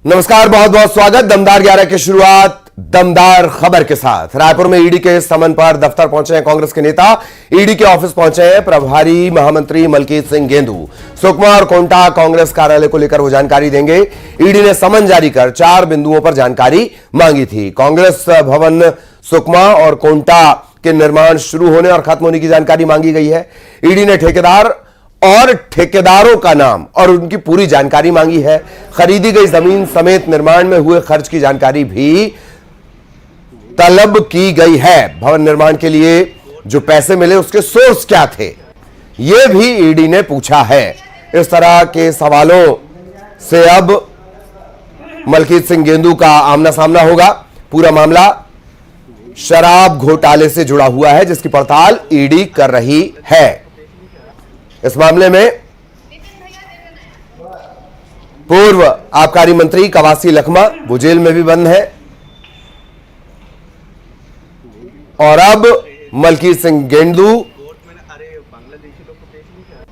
नमस्कार, बहुत बहुत स्वागत। दमदार 11 की शुरुआत दमदार खबर के साथ। रायपुर में ईडी के समन पर दफ्तर पहुंचे हैं कांग्रेस के नेता। ईडी के ऑफिस पहुंचे हैं प्रभारी महामंत्री मलकीत सिंह गेंदू। सुकमा और कोंटा कांग्रेस कार्यालय को लेकर वो जानकारी देंगे। ईडी ने समन जारी कर 4 बिंदुओं पर जानकारी मांगी थी। कांग्रेस भवन सुकमा और कोंटा के निर्माण शुरू होने और खत्म होने की जानकारी मांगी गई है। ईडी ने ठेकेदार और ठेकेदारों का नाम और उनकी पूरी जानकारी मांगी है। खरीदी गई जमीन समेत निर्माण में हुए खर्च की जानकारी भी तलब की गई है। भवन निर्माण के लिए जो पैसे मिले उसके सोर्स क्या थे, यह भी ईडी ने पूछा है। इस तरह के सवालों से अब मलकीत सिंह गेंदू का आमना सामना होगा। पूरा मामला शराब घोटाले से जुड़ा हुआ है, जिसकी पड़ताल ईडी कर रही है। इस मामले में पूर्व आबकारी मंत्री कवासी लखमा वो जेल में भी बंद है और अब मलकीत सिंह गेंदू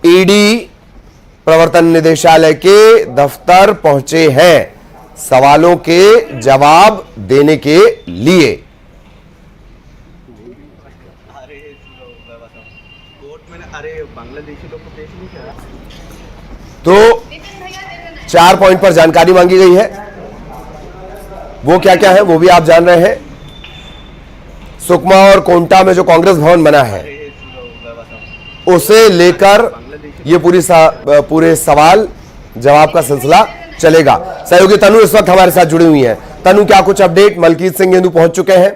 ईडी प्रवर्तन निदेशालय के दफ्तर पहुंचे हैं सवालों के जवाब देने के लिए। तो 4 पॉइंट पर जानकारी मांगी गई है। वो क्या क्या है वो भी आप जान रहे हैं। सुकमा और कोंटा में जो कांग्रेस भवन बना है उसे लेकर ये पूरे सवाल जवाब का सिलसिला चलेगा। सहयोगी तनु इस वक्त हमारे साथ जुड़ी हुई है। तनु, क्या कुछ अपडेट? मलकीत सिंह गेंदू पहुंच चुके हैं?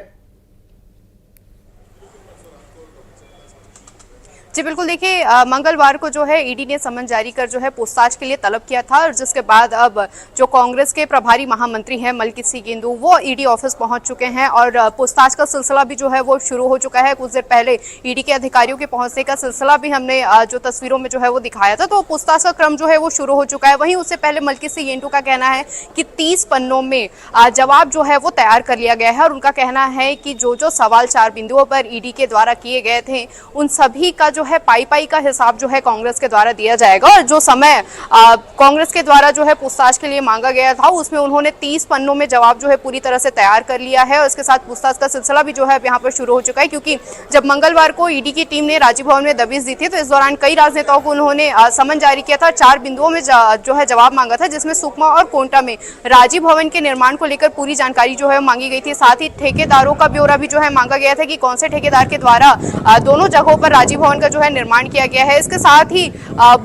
जी बिल्कुल, देखिए मंगलवार को जो है ईडी ने समन जारी कर जो है पूछताछ के लिए तलब किया था और जिसके बाद अब जो कांग्रेस के प्रभारी महामंत्री हैं मलकीत सिंह गेंदू वो ईडी ऑफिस पहुंच चुके हैं और पूछताछ का सिलसिला भी जो है वो शुरू हो चुका है। कुछ देर पहले ईडी के अधिकारियों के पहुंचने का सिलसिला भी हमने जो तस्वीरों में जो है वो दिखाया था। तो पूछताछ का क्रम जो है वो शुरू हो चुका है। वहीं उससे पहले मलकीत सिंह गेंदू का कहना है कि 30 पन्नों में जवाब जो है वो तैयार कर लिया गया है और उनका कहना है कि जो सवाल 4 बिंदुओं पर ईडी के द्वारा किए गए थे उन सभी का जो है पाई का हिसाब जो है कांग्रेस के द्वारा दिया जाएगा। और जो समय कांग्रेस के द्वारा जो है पूछताछ के लिए मांगा गया था उसमें उन्होंने 30 पन्नों में जवाब जो है पूरी तरह से तैयार कर लिया है और इसके साथ पूछताछ का सिलसिला भी जो है यहाँ पर शुरू हो चुका है। क्योंकि जब मंगलवार को ईडी की टीम ने राजीव भवन में दबिश दी थी तो इस दौरान कई राजनेताओं को उन्होंने समन जारी किया था। 4 बिंदुओं में जो है जवाब मांगा था, जिसमें सुकमा और कोंटा में राजीव भवन के निर्माण को लेकर पूरी जानकारी जो है मांगी गई थी। साथ ही ठेकेदारों का ब्यौरा भी जो है मांगा गया था कि कौन से ठेकेदार के द्वारा दोनों जगहों पर राजीव भवन का जो है निर्माण किया गया है। इसके साथ ही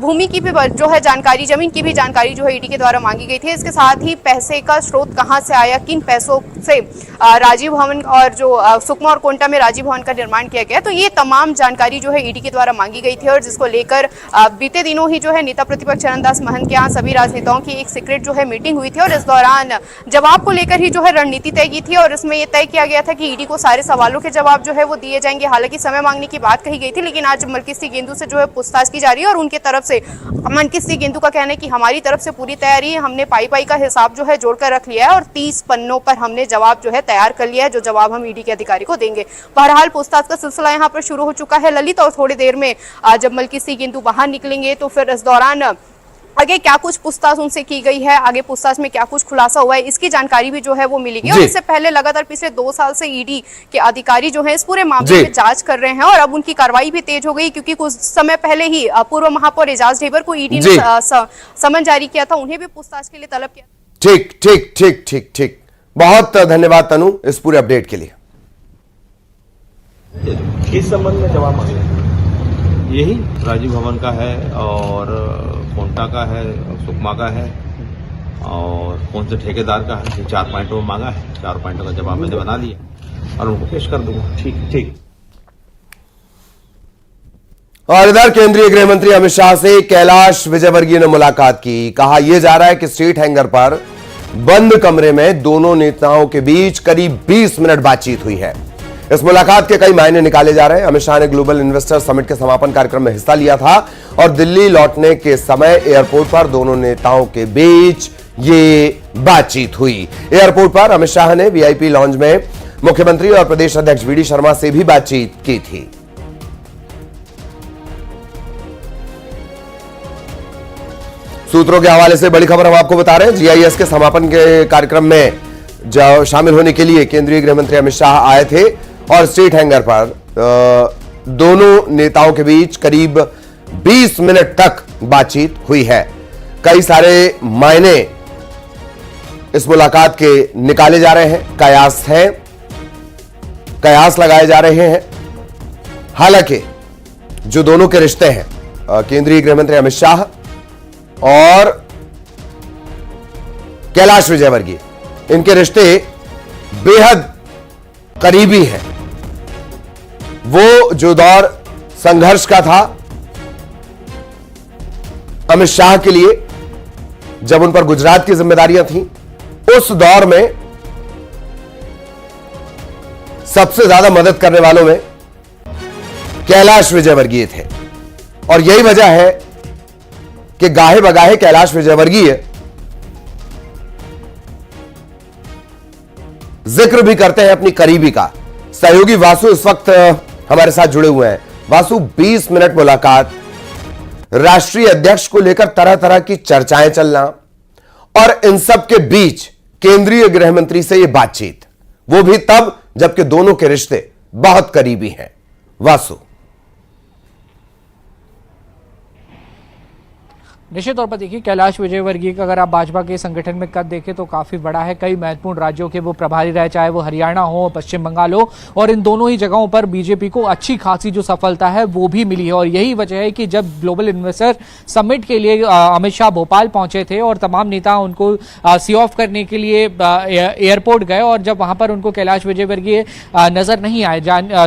भूमि की भी जो है जानकारी, जमीन की भी जानकारी जो है ईडी के द्वारा मांगी गई थी। इसके साथ ही पैसे का स्रोत कहां से आया, किन पैसों से राजीव भवन और जो सुकमा और कोंटा में राजीव भवन का निर्माण किया गया, तो ये तमाम जानकारी जो है ईडी के द्वारा मांगी गई थी। और जिसको लेकर बीते दिनों ही जो है नेता प्रतिपक्ष चरणदास महंत के यहाँ सभी राजनेताओं की एक सीक्रेट जो है मीटिंग हुई थी और इस दौरान जवाब को लेकर ही जो है रणनीति तय की थी और इसमें यह तय किया गया था कि ईडी को सारे सवालों के जवाब जो है वो दिए जाएंगे। हालांकि समय मांगने की बात कही गई थी, लेकिन आज मलकीत सिंह गेंदू से जो है पूछताछ की जा रही है और उनके तरफ से मलकीत सिंह गेंदू का कहना है कि हमारी तरफ से पूरी तैयारी है, हमने पाई का हिसाब जो है जोड़कर रख लिया है और 30 पन्नों पर हमने जवाब जो है तैयार कर लिया है, जो जवाब हम ईडी के अधिकारी को देंगे। बहरहाल पूछताछ का सिलसिला यहाँ पर शुरू हो चुका है ललित, और थोड़ी देर में जब मलकीत सिंह गेंदू बाहर निकलेंगे तो फिर इस दौरान आगे क्या कुछ पूछताछ उनसे की गई है, आगे पूछताछ में क्या कुछ खुलासा हुआ है, इसकी जानकारी भी जो है वो मिलेगी। और इससे पहले लगातार पिछले 2 साल से ईडी के अधिकारी जो है इस पूरे मामले में जांच कर रहे हैं और अब उनकी कार्रवाई भी तेज हो गई, क्योंकि कुछ समय पहले ही पूर्व महापौर एजाज ढेबर को ईडी ने समन जारी किया था, उन्हें भी पूछताछ के लिए तलब किया। ठीक। बहुत धन्यवाद तनु इस पूरे अपडेट के लिए। किस संबंध में जवाब मांगे? यही राजीव भवन का है और कोंटा का है, सुकमा का है और कौन से ठेकेदार का है। ये 4 पॉइंटों में मांगा है। 4 पॉइंटों का जवाब मैंने बना लिया और उनको पेश कर दूंगा। ठीक। और इधर केंद्रीय गृह मंत्री अमित शाह से कैलाश विजयवर्गीय ने मुलाकात की। कहा यह जा रहा है कि स्ट्रीट हैंगर पर बंद कमरे में दोनों नेताओं के बीच करीब 20 मिनट बातचीत हुई है। इस मुलाकात के कई मायने निकाले जा रहे हैं। अमित शाह ने ग्लोबल इन्वेस्टर समिट के समापन कार्यक्रम में हिस्सा लिया था और दिल्ली लौटने के समय एयरपोर्ट पर दोनों नेताओं के बीच ये बातचीत हुई। एयरपोर्ट पर अमित शाह ने वीआईपी लॉन्ज में मुख्यमंत्री और प्रदेश अध्यक्ष वीडी शर्मा से भी बातचीत की थी। सूत्रों के हवाले से बड़ी खबर हम आपको बता रहे हैं। जीआईएस के समापन के कार्यक्रम में शामिल होने के लिए केंद्रीय गृह मंत्री अमित शाह आए थे और स्ट्रीट हैंगर पर दोनों नेताओं के बीच करीब 20 मिनट तक बातचीत हुई है। कई सारे मायने इस मुलाकात के निकाले जा रहे हैं, कयास लगाए जा रहे हैं। हालांकि जो दोनों के रिश्ते हैं, केंद्रीय गृह मंत्री अमित शाह और कैलाश विजयवर्गीय, इनके रिश्ते बेहद करीबी हैं। वो जो दौर संघर्ष का था अमित शाह के लिए, जब उन पर गुजरात की जिम्मेदारियां थीं, उस दौर में सबसे ज्यादा मदद करने वालों में कैलाश विजयवर्गीय थे। और यही वजह है कि गाहे बगाहे कैलाश विजयवर्गीय जिक्र भी करते हैं अपनी करीबी का। सहयोगी वासु इस वक्त हमारे साथ जुड़े हुए हैं। वासु, 20 मिनट मुलाकात, राष्ट्रीय अध्यक्ष को लेकर तरह तरह की चर्चाएं चलना और इन सब के बीच केंद्रीय गृह मंत्री से यह बातचीत, वो भी तब जबकि दोनों के रिश्ते बहुत करीबी हैं। वासु, निश्चित तौर पर देखिए, कैलाश विजयवर्गीय का अगर आप भाजपा के संगठन में कद देखें तो काफी बड़ा है। कई महत्वपूर्ण राज्यों के वो प्रभारी रहे, चाहे वो हरियाणा हो, पश्चिम बंगाल हो, और इन दोनों ही जगहों पर बीजेपी को अच्छी खासी जो सफलता है वो भी मिली है। और यही वजह है कि जब ग्लोबल इन्वेस्टर समिट के लिए अमित शाह भोपाल पहुंचे थे और तमाम नेता उनको सी ऑफ करने के लिए एयरपोर्ट गए, और जब वहां पर उनको कैलाश विजयवर्गीय नजर नहीं आए,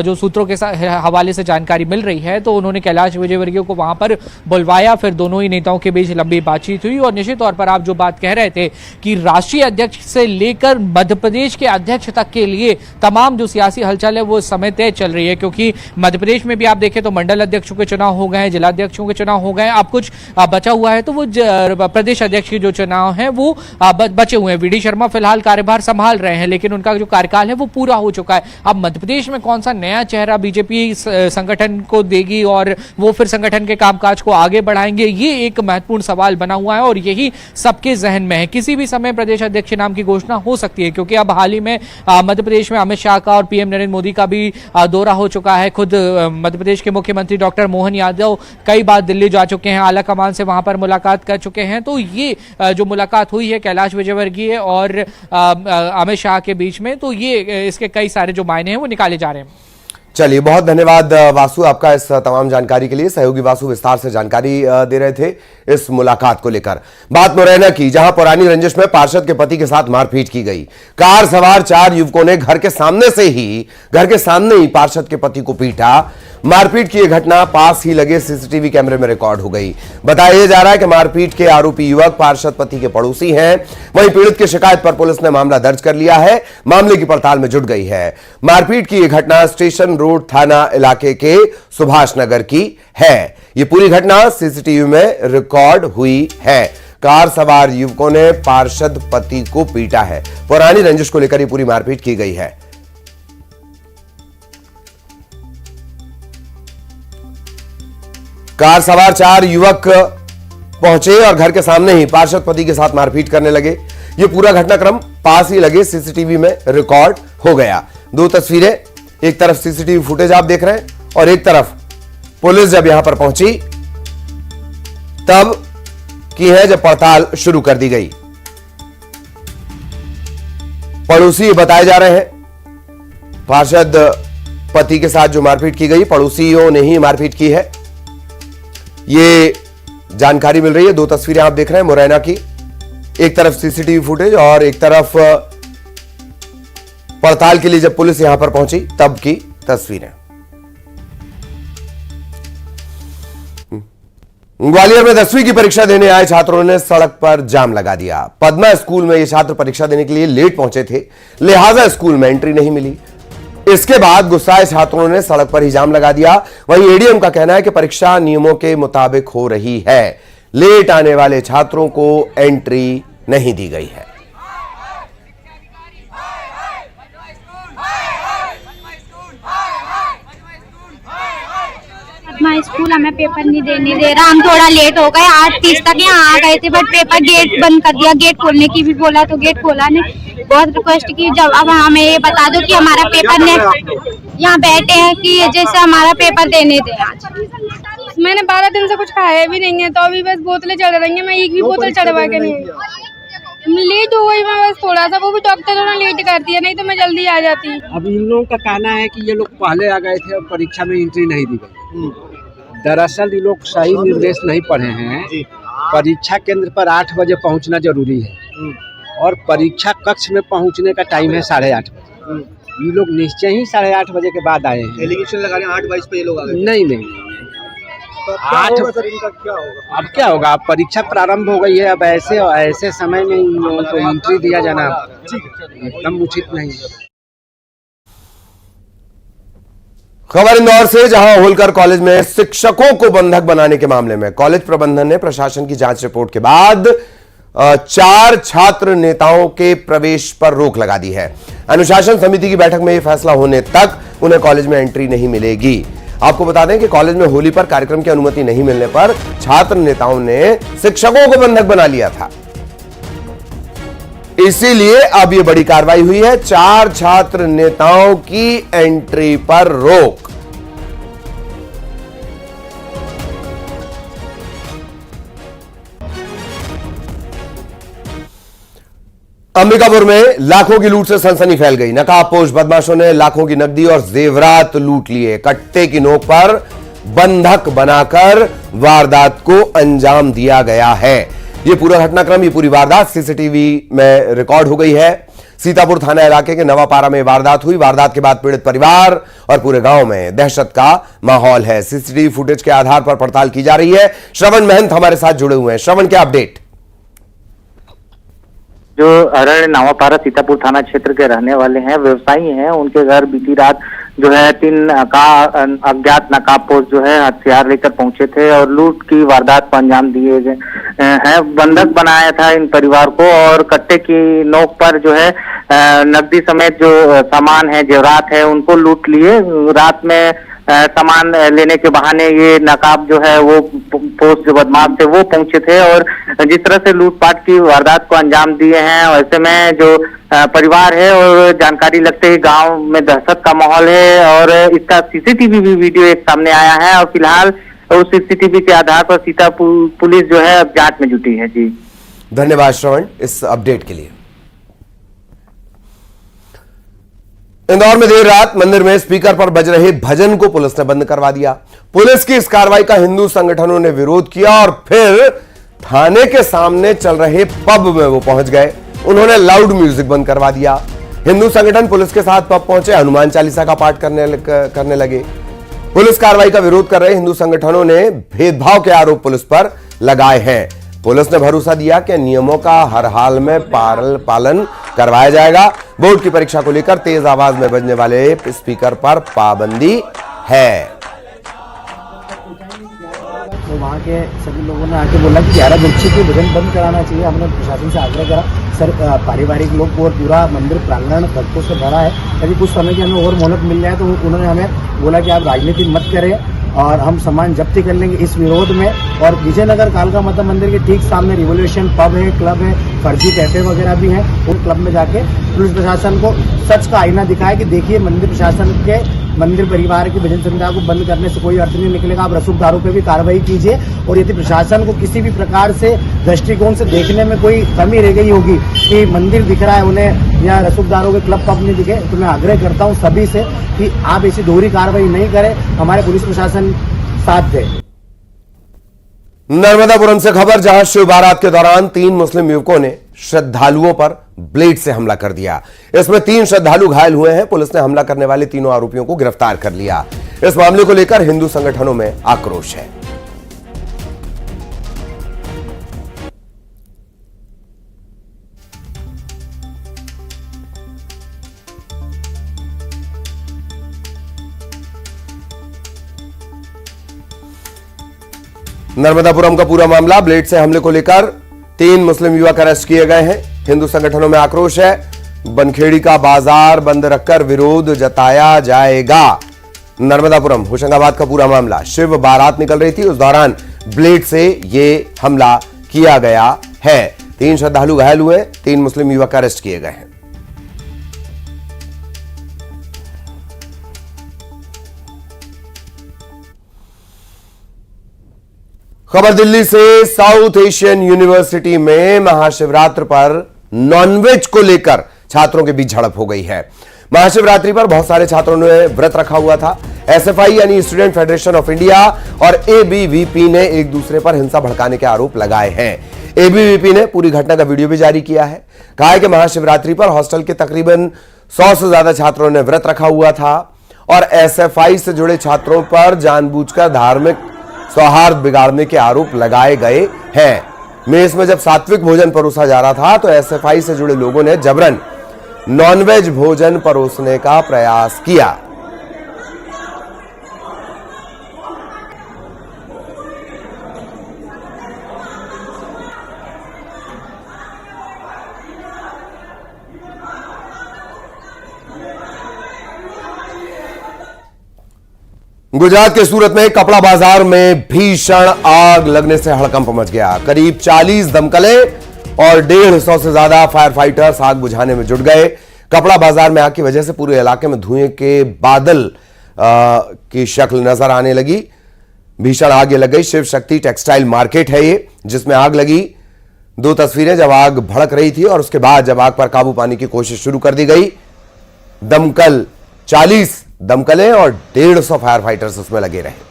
जो सूत्रों के हवाले से जानकारी मिल रही है, तो उन्होंने कैलाश विजयवर्गीय को वहां पर बुलवाया। फिर दोनों ही नेताओं के बीच लंबी बातचीत हुई। और निश्चित तौर पर आप जो बात कह रहे थे कि राष्ट्रीय अध्यक्ष से लेकर मध्य प्रदेश के अध्यक्ष तक के लिए तमाम जो सियासी हलचल है वो समय तय चल रही है, क्योंकि मध्य प्रदेश में भी आप देखें तो मंडल अध्यक्षों के चुनाव हो गए हैं, जिला अध्यक्षों के चुनाव हो गए, अब कुछ बचा हुआ है तो वो प्रदेश अध्यक्ष के जो चुनाव है वो बचे हुए हैं। वीडी शर्मा फिलहाल कार्यभार संभाल रहे हैं, लेकिन उनका जो कार्यकाल है वो पूरा हो चुका है। अब मध्य प्रदेश में कौन सा नया चेहरा बीजेपी संगठन को देगी और वो फिर संगठन के कामकाज को आगे बढ़ाएंगे, ये एक महत्वपूर्ण सवाल बना हुआ है और यही सबके जहन में है। किसी भी समय प्रदेश अध्यक्ष नाम की घोषणा हो सकती है, क्योंकि अब हाल ही में मध्य प्रदेश में अमित शाह का और पीएम नरेंद्र मोदी का भी दौरा हो चुका है। खुद मध्य प्रदेश के मुख्यमंत्री डॉक्टर मोहन यादव कई बार दिल्ली जा चुके हैं, आला कमान से वहां पर मुलाकात कर चुके हैं। तो ये जो मुलाकात हुई है कैलाश विजयवर्गीय और अमित शाह के बीच में, तो ये इसके कई सारे जो मायने हैं वो निकाले जा रहे हैं। चलिए, बहुत धन्यवाद वासु आपका इस तमाम जानकारी के लिए। सहयोगी वासु विस्तार से जानकारी दे रहे थे इस मुलाकात को लेकर। बात मुरैना की, जहां पुरानी रंजिश में पार्षद के पति के साथ मारपीट की गई। कार सवार 4 युवकों ने घर के सामने ही पार्षद के पति को पीटा। मारपीट की यह घटना पास ही लगे सीसीटीवी कैमरे में रिकॉर्ड हो गई। बताया जा रहा है कि मारपीट के आरोपी युवक पार्षद पति के पड़ोसी हैं। वहीं पीड़ित की शिकायत पर पुलिस ने मामला दर्ज कर लिया है, मामले की पड़ताल में जुट गई है। मारपीट की यह घटना स्टेशन रोड थाना इलाके के सुभाष नगर की है। यह पूरी घटना सीसीटीवी में रिकॉर्ड हुई है। कार सवार युवकों ने पार्षद पति को पीटा है। पुरानी रंजिश को लेकर यह पूरी मारपीट की गई है। कार सवार 4 युवक पहुंचे और घर के सामने ही पार्षद पति के साथ मारपीट करने लगे। यह पूरा घटनाक्रम पास ही लगे सीसीटीवी में रिकॉर्ड हो गया। 2 तस्वीरें, एक तरफ सीसीटीवी फुटेज आप देख रहे हैं और एक तरफ पुलिस जब यहां पर पहुंची तब की है जब पड़ताल शुरू कर दी गई। पड़ोसी बताए जा रहे हैं, पार्षद पति के साथ जो मारपीट की गई पड़ोसियों ने ही मारपीट की है, ये जानकारी मिल रही है। 2 तस्वीरें आप देख रहे हैं मुरैना की, एक तरफ सीसीटीवी फुटेज और एक तरफ पड़ताल के लिए जब पुलिस यहां पर पहुंची तब की तस्वीरें। ग्वालियर में 10वीं की परीक्षा देने आए छात्रों ने सड़क पर जाम लगा दिया। पद्मा स्कूल में ये छात्र परीक्षा देने के लिए लेट पहुंचे थे, लिहाजा स्कूल में एंट्री नहीं मिली। इसके बाद गुस्साए छात्रों ने सड़क पर ही जाम लगा दिया। वहीं एडीएम का कहना है कि परीक्षा नियमों के मुताबिक हो रही है, लेट आने वाले छात्रों को एंट्री नहीं दी गई है। हमारे स्कूल हमें पेपर नहीं देने दे रहा। हम थोड़ा लेट हो गए, 8:30 तक यहाँ आ गए थे, बट पेपर गेट बंद कर दिया। गेट खोलने की भी बोला तो गेट खोला नहीं। बहुत रिक्वेस्ट की, जब अब हमें ये बता दो कि हमारा पेपर नेक्स्ट, यहाँ बैठे हैं कि जैसे हमारा पेपर देने दें आज। मैंने 12 दिन से कुछ खाया भी नहीं है, तो अभी बस बोतलें चढ़ रही हैं। मैं एक भी बोतल चढ़वा के नहीं, लेट हो गई मैं बस थोड़ा सा, वो भी डॉक्टरों ने लेट कर दिया, नहीं तो मैं जल्दी आ जाती। अब इन लोगों का कहना है कि ये लोग पहले आ गए थे और परीक्षा में एंट्री नहीं दी गई। दरअसल ये लोग सही निर्देश नहीं पढ़े हैं। परीक्षा केंद्र पर 8 बजे पहुंचना जरूरी है और परीक्षा कक्ष में पहुंचने का टाइम है 8:30 बजे। ये लोग निश्चय ही 8:30 बजे के बाद आए हैं। एलिगेशन लगा रहे हैं 8:22 पे ये लोग आ गए। नहीं, तो आठ इनका क्या होगा? अब क्या होगा? अब परीक्षा प्रारंभ हो गई है। अब ऐसे समय में इन लोगों को एंट्री दिया जाना एकदम उचित नहीं। खबर इंदौर से, जहां होलकर कॉलेज में शिक्षकों को बंधक बनाने के मामले में कॉलेज प्रबंधन ने प्रशासन की जांच रिपोर्ट के बाद 4 छात्र नेताओं के प्रवेश पर रोक लगा दी है। अनुशासन समिति की बैठक में यह फैसला होने तक उन्हें कॉलेज में एंट्री नहीं मिलेगी। आपको बता दें कि कॉलेज में होली पर कार्यक्रम की अनुमति नहीं मिलने पर छात्र नेताओं ने शिक्षकों को बंधक बना लिया था। इसीलिए अब यह बड़ी कार्रवाई हुई है। 4 छात्र नेताओं की एंट्री पर रोक। अंबिकापुर में लाखों की लूट से सनसनी फैल गई। नकाबपोश बदमाशों ने लाखों की नकदी और जेवरात लूट लिए। कट्टे की नोक पर बंधक बनाकर वारदात को अंजाम दिया गया है। यह पूरा घटनाक्रम, ये पूरी वारदात सीसीटीवी में रिकॉर्ड हो गई है। सीतापुर थाना इलाके के नवापारा में वारदात हुई। वारदात के बाद पीड़ित परिवार और पूरे गांव में दहशत का माहौल है। सीसीटीवी फुटेज के आधार पर पड़ताल की जा रही है। श्रवण महंत हमारे साथ जुड़े हुए हैं। श्रवण, क्या अपडेट? जो अरण्य नवापारा सीतापुर थाना क्षेत्र के रहने वाले हैं, व्यवसायी हैं, उनके घर बीती रात जो है 3 अज्ञात नकाबपोश जो है हथियार लेकर पहुंचे थे और लूट की वारदात को अंजाम दिए गए हैं। बंधक बनाया था इन परिवार को और कट्टे की नोक पर जो है नकदी समेत जो सामान है, जेवरात है, उनको लूट लिए। रात में सामान लेने के बहाने ये नकाब जो है वो पोस्ट जो बदमाश थे वो पहुंचे थे और जिस तरह से लूटपाट की वारदात को अंजाम दिए हैं, ऐसे में जो परिवार है और जानकारी लगते ही गांव में दहशत का माहौल है और इसका सीसीटीवी भी वीडियो एक सामने आया है और फिलहाल उस सीसीटीवी के आधार पर सीतापुर पुलिस जो है अब जांच में जुटी है। जी धन्यवाद श्रवण इस अपडेट के लिए। इंदौर में देर रात मंदिर में स्पीकर पर बज रहे भजन को पुलिस ने बंद करवा दिया। पुलिस की इस कार्रवाई का हिंदू संगठनों ने विरोध किया और फिर थाने के सामने चल रहे पब में वो पहुंच गए। उन्होंने लाउड म्यूजिक बंद करवा दिया। हिंदू संगठन पुलिस के साथ पब पहुंचे, हनुमान चालीसा का पाठ करने लगे। पुलिस कार्रवाई का विरोध कर रहे हिंदू संगठनों ने भेदभाव के आरोप पुलिस पर लगाए हैं। पुलिस ने भरोसा दिया कि नियमों का हर हाल में पालन करवाया जाएगा। बोर्ड की परीक्षा को लेकर तेज आवाज में बजने वाले स्पीकर पर पाबंदी है। तो वहाँ के सभी लोगों ने आके बोला कि 11 बच्चे के भजन बंद कराना चाहिए। हमने प्रशासन से आग्रह करा, सर पारिवारिक लोग और पूरा मंदिर प्रांगण भक्तों से भरा है, यदि कुछ समय की हमें और मोहलत मिल जाए तो उन्होंने हमें बोला कि आप राजनीति मत करें और हम सामान जब्ती कर लेंगे इस विरोध में। और विजयनगर कालका माता मंदिर के ठीक सामने रिवोल्यूशन पब है, क्लब है, फर्जी कैफे वगैरह भी हैं। उन क्लब में जाके पुलिस प्रशासन को सच का आईना दिखाया कि देखिए मंदिर प्रशासन के मंदिर परिवार की भजन संध्या को बंद करने से कोई अर्थ नहीं निकलेगा। आप रसूखदारों पे भी कार्रवाई कीजिए और यदि प्रशासन को किसी भी प्रकार से दृष्टिकोण से देखने में कोई कमी रह गई होगी कि मंदिर दिख रहा है उन्हें या रसूखदारों के क्लब पब नहीं दिखे, तो मैं आग्रह करता हूं सभी से कि आप ऐसी दोहरी कार्रवाई नहीं करें, हमारे पुलिस प्रशासन साथ दे। नर्मदापुरम से खबर, जहां शिव बारात के दौरान 3 मुस्लिम युवकों ने श्रद्धालुओं पर ब्लेड से हमला कर दिया। इसमें 3 श्रद्धालु घायल हुए हैं। पुलिस ने हमला करने वाले तीनों आरोपियों को गिरफ्तार कर लिया। इस मामले को लेकर हिंदू संगठनों में आक्रोश है। नर्मदापुरम का पूरा मामला, ब्लेड से हमले को लेकर 3 मुस्लिम युवक अरेस्ट किए गए हैं। हिंदू संगठनों में आक्रोश है। बनखेड़ी का बाजार बंद रखकर विरोध जताया जाएगा। नर्मदापुरम होशंगाबाद का पूरा मामला। शिव बारात निकल रही थी, उस दौरान ब्लेड से ये हमला किया गया है। 3 श्रद्धालु घायल हुए, 3 मुस्लिम युवक अरेस्ट किए गए हैं। खबर दिल्ली से। साउथ एशियन यूनिवर्सिटी में महाशिवरात्रि पर नॉनवेज को लेकर छात्रों के बीच झड़प हो गई है। महाशिवरात्रि पर बहुत सारे छात्रों ने व्रत रखा हुआ था। एसएफआई यानी स्टूडेंट फेडरेशन ऑफ इंडिया और एबीवीपी ने एक दूसरे पर हिंसा भड़काने के आरोप लगाए हैं। एबीवीपी ने पूरी घटना का वीडियो भी जारी किया है। कहा है कि महाशिवरात्रि पर हॉस्टल के तकरीबन 100 से ज्यादा छात्रों ने व्रत रखा हुआ था और एसएफआई से जुड़े छात्रों पर जानबूझकर धार्मिक सौहार्द बिगाड़ने के आरोप लगाए गए हैं। मेस में जब सात्विक भोजन परोसा जा रहा था तो एसएफआई से जुड़े लोगों ने जबरन नॉनवेज भोजन परोसने का प्रयास किया। गुजरात के सूरत में कपड़ा बाजार में भीषण आग लगने से हड़कंप मच गया। करीब 40 दमकलें और 150 से ज्यादा फायर फाइटर्स आग बुझाने में जुट गए। कपड़ा बाजार में आग की वजह से पूरे इलाके में धुएं के बादल की शक्ल नजर आने लगी। भीषण आग ये लग गई। शिव शक्ति टेक्सटाइल मार्केट है ये, जिसमें आग लगी। 2 तस्वीरें जब आग भड़क रही थी और उसके बाद जब आग पर काबू पाने की कोशिश शुरू कर दी गई। 40 दमकलें और 150 फायर फाइटर्स उसमें लगे रहे।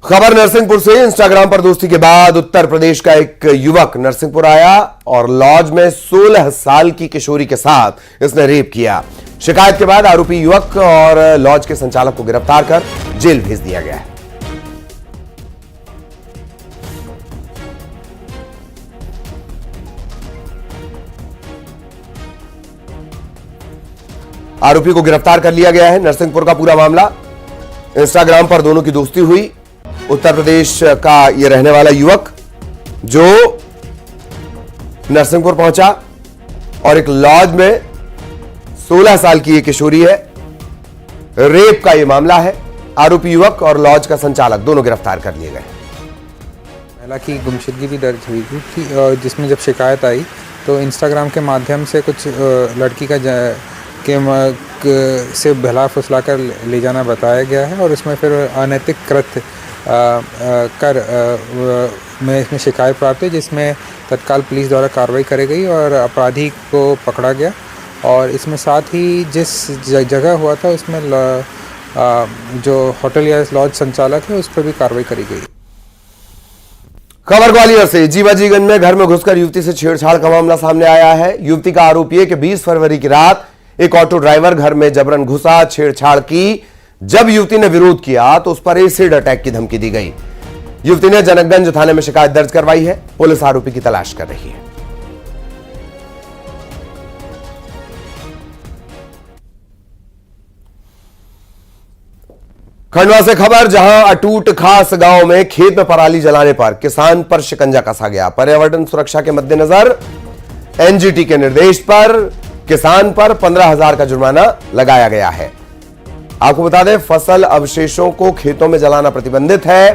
खबर नरसिंहपुर से। इंस्टाग्राम पर दोस्ती के बाद उत्तर प्रदेश का एक युवक नरसिंहपुर आया और लॉज में 16 साल की किशोरी के साथ इसने रेप किया। शिकायत के बाद आरोपी युवक और लॉज के संचालक को गिरफ्तार कर जेल भेज दिया गया है। आरोपी को गिरफ्तार कर लिया गया है। नरसिंहपुर का पूरा मामला। इंस्टाग्राम पर दोनों की दोस्ती हुई। उत्तर प्रदेश का यह रहने वाला युवक जो नरसिंहपुर पहुंचा और एक लॉज में 16 साल की एक किशोरी है। रेप का यह मामला है। आरोपी युवक और लॉज का संचालक दोनों गिरफ्तार कर लिए गए। महिला की गुमशुदगी भी दर्ज हुई थी, जिसमें जब शिकायत आई तो इंस्टाग्राम के माध्यम से कुछ लड़की से बहला फुसला कर ले जाना बताया गया है और इसमें फिर अनैतिक कृत्य में इसमें शिकायत प्राप्त हुई, जिसमें तत्काल पुलिस द्वारा कार्रवाई करी गई और अपराधी को पकड़ा गया। और इसमें साथ ही जिस जगह हुआ था उसमें जो होटल या लॉज संचालक है उस पर भी कार्रवाई करी गई। खबर ग्वालियर से। जीवाजीगंज में घर में घुसकर युवती से छेड़छाड़ का मामला सामने आया है। युवती का आरोप है कि 20 फरवरी की रात एक ऑटो ड्राइवर घर में जबरन घुसा, छेड़छाड़ की। जब युवती ने विरोध किया तो उस पर एसिड अटैक की धमकी दी गई। युवती ने जनकगंज थाने में शिकायत दर्ज करवाई है। पुलिस आरोपी की तलाश कर रही है। खंडवा से खबर, जहां अटूट खास गांव में खेत में पराली जलाने पर किसान पर शिकंजा कसा गया। पर्यावरण सुरक्षा के मद्देनजर एनजीटी के निर्देश पर किसान पर 15,000 का जुर्माना लगाया गया है। आपको बता दें, फसल अवशेषों को खेतों में जलाना प्रतिबंधित है।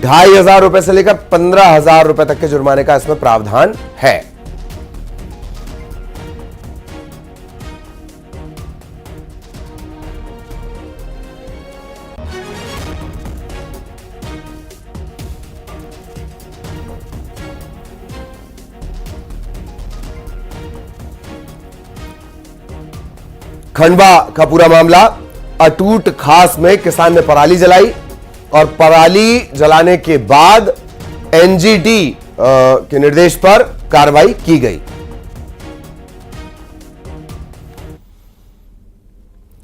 2,500 रुपए से लेकर 15,000 रुपए तक के जुर्माने का इसमें प्रावधान है। खंडवा का पूरा मामला। अटूट खास में किसान ने पराली जलाई और पराली जलाने के बाद एनजीटी के निर्देश पर कार्रवाई की गई।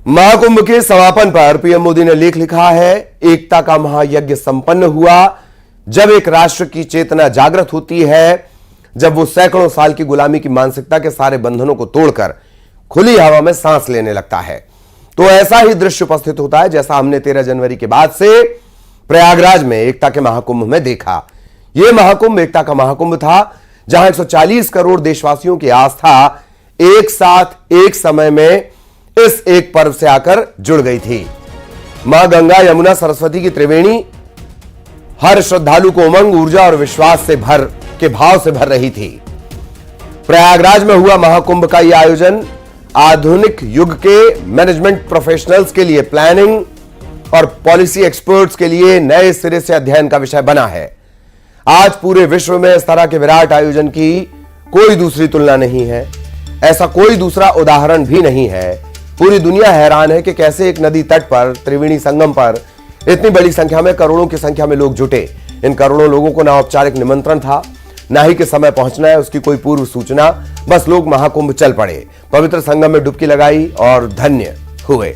महाकुंभ के समापन पर पीएम मोदी ने लेख लिखा है, एकता का महायज्ञ संपन्न हुआ। जब एक राष्ट्र की चेतना जागृत होती है, जब वो सैकड़ों साल की गुलामी की मानसिकता के सारे बंधनों को तोड़कर खुली हवा में सांस लेने लगता है, तो ऐसा ही दृश्य उपस्थित होता है जैसा हमने 13 जनवरी के बाद से प्रयागराज में एकता के महाकुंभ में देखा। यह महाकुंभ एकता का महाकुंभ था, जहां 140 करोड़ देशवासियों की आस्था एक साथ एक समय में इस एक पर्व से आकर जुड़ गई थी। मां गंगा, यमुना, सरस्वती की त्रिवेणी हर श्रद्धालु को उमंग, ऊर्जा और विश्वास के भाव से भर रही थी। प्रयागराज में हुआ महाकुंभ का यह आयोजन आधुनिक युग के मैनेजमेंट प्रोफेशनल्स के लिए प्लानिंग और पॉलिसी एक्सपर्ट्स के लिए नए सिरे से अध्ययन का विषय बना है। आज पूरे विश्व में इस तरह के विराट आयोजन की कोई दूसरी तुलना नहीं है, ऐसा कोई दूसरा उदाहरण भी नहीं है। पूरी दुनिया हैरान है कि कैसे एक नदी तट पर, त्रिवेणी संगम पर इतनी बड़ी संख्या में, करोड़ों की संख्या में लोग जुटे। इन करोड़ों लोगों को ना औपचारिक निमंत्रण था, ना ही कि समय पहुंचना है उसकी कोई पूर्व सूचना, बस लोग महाकुंभ चल पड़े, पवित्र संगम में डुबकी लगाई और धन्य हुए।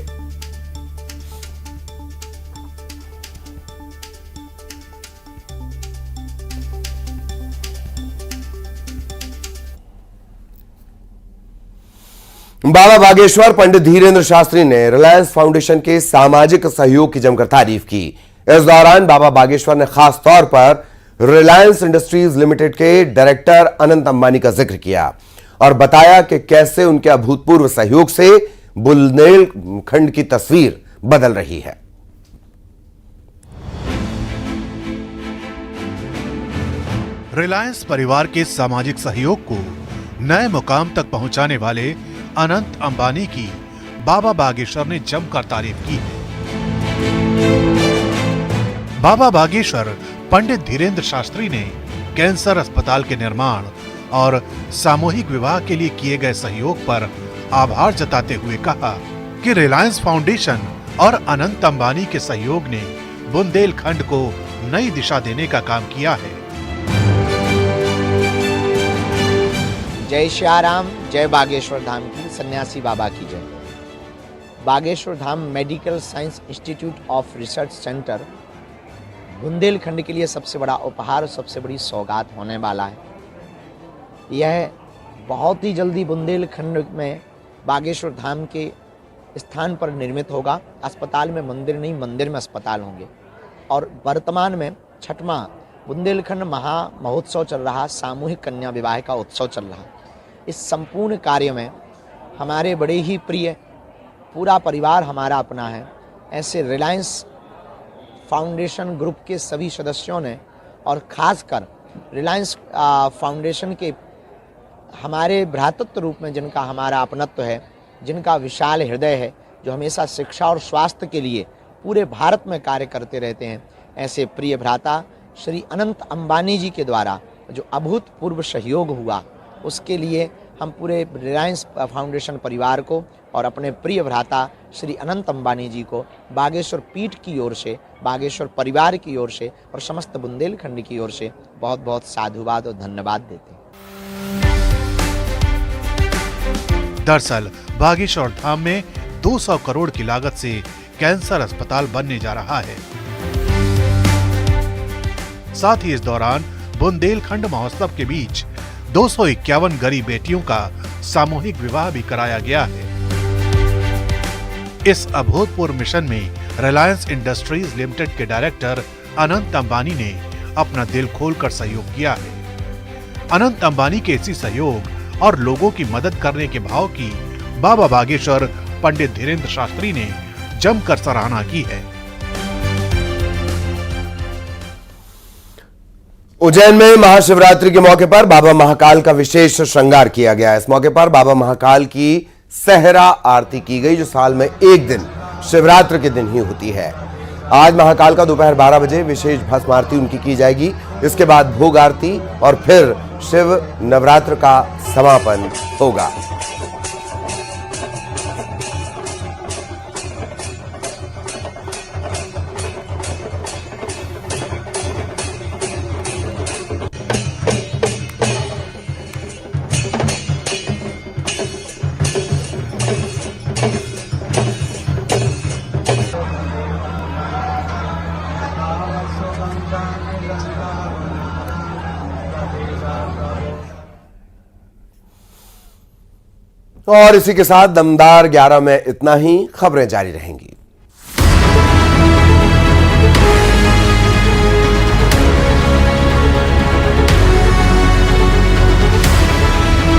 बाबा बागेश्वर पंडित धीरेन्द्र शास्त्री ने रिलायंस फाउंडेशन के सामाजिक सहयोग की जमकर तारीफ की। इस दौरान बाबा बागेश्वर ने खास तौर पर रिलायंस इंडस्ट्रीज लिमिटेड के डायरेक्टर अनंत अंबानी का जिक्र किया और बताया कि कैसे उनके अभूतपूर्व सहयोग से बुंदेलखंड की तस्वीर बदल रही है। रिलायंस परिवार के सामाजिक सहयोग को नए मुकाम तक पहुंचाने वाले अनंत अंबानी की बाबा बागेश्वर ने जमकर तारीफ की है। बाबा बागेश्वर पंडित धीरेन्द्र शास्त्री ने कैंसर अस्पताल के निर्माण और सामूहिक विवाह के लिए किए गए सहयोग पर आभार जताते हुए कहा कि रिलायंस फाउंडेशन और अनंत अंबानी के सहयोग ने बुंदेलखंड को नई दिशा देने का काम किया है। जय श्याराम, जय बागेश्वर धाम की, सन्यासी बाबा की जय। Bageshwar Dham medical science institute of research centre Bundelkhand के लिए सबसे बड़ा उपहार, सबसे बड़ी सौगात होने वाला है। यह बहुत ही जल्दी बुंदेलखंड में बागेश्वर धाम के स्थान पर निर्मित होगा। अस्पताल में मंदिर नहीं, मंदिर में अस्पताल होंगे। और वर्तमान में 6वां बुंदेलखंड महा महोत्सव चल रहा, सामूहिक कन्या विवाह का उत्सव चल रहा। इस संपूर्ण कार्य में हमारे बड़े ही प्रिय, पूरा परिवार हमारा अपना है, ऐसे रिलायंस फाउंडेशन ग्रुप के सभी सदस्यों ने और ख़ासकर रिलायंस फाउंडेशन के हमारे भ्रातृत्व रूप में जिनका हमारा अपनत्व है, जिनका विशाल हृदय है, जो हमेशा शिक्षा और स्वास्थ्य के लिए पूरे भारत में कार्य करते रहते हैं, ऐसे प्रिय भ्राता श्री अनंत अंबानी जी के द्वारा जो अभूतपूर्व सहयोग हुआ, उसके लिए हम पूरे रिलायंस फाउंडेशन परिवार को और अपने प्रिय भ्राता श्री अनंत अंबानी जी को बागेश्वर पीठ की ओर से, बागेश्वर परिवार की ओर से और समस्त बुंदेलखंड की ओर से बहुत बहुत साधुवाद और धन्यवाद देते हैं। दरअसल बागेश्वर धाम में 200 करोड़ की लागत से कैंसर अस्पताल बनने जा रहा है। साथ ही इस दौरान बुंदेलखंड महोत्सव के बीच 251 गरीब बेटियों का सामूहिक विवाह भी कराया गया है। इस अभूतपूर्व मिशन में रिलायंस इंडस्ट्रीज लिमिटेड के डायरेक्टर अनंत अंबानी ने अपना दिल खोलकर सहयोग किया है। अनंत अंबानी के इसी सहयोग और लोगों की मदद करने के भाव की बाबा बागेश्वर पंडित धीरेन्द्र शास्त्री ने जमकर सराहना की है। उज्जैन में महाशिवरात्रि के मौके पर बाबा महाकाल का विशेष श्रृंगार किया गया। इस मौके पर बाबा महाकाल की सहरा आरती की गई, जो साल में एक दिन शिवरात्रि के दिन ही होती है। आज महाकाल का दोपहर 12 बजे विशेष भस्म आरती उनकी की जाएगी। इसके बाद भोग आरती और फिर शिव नवरात्र का समापन होगा। और इसी के साथ दमदार 11 में इतना ही। खबरें जारी रहेंगी।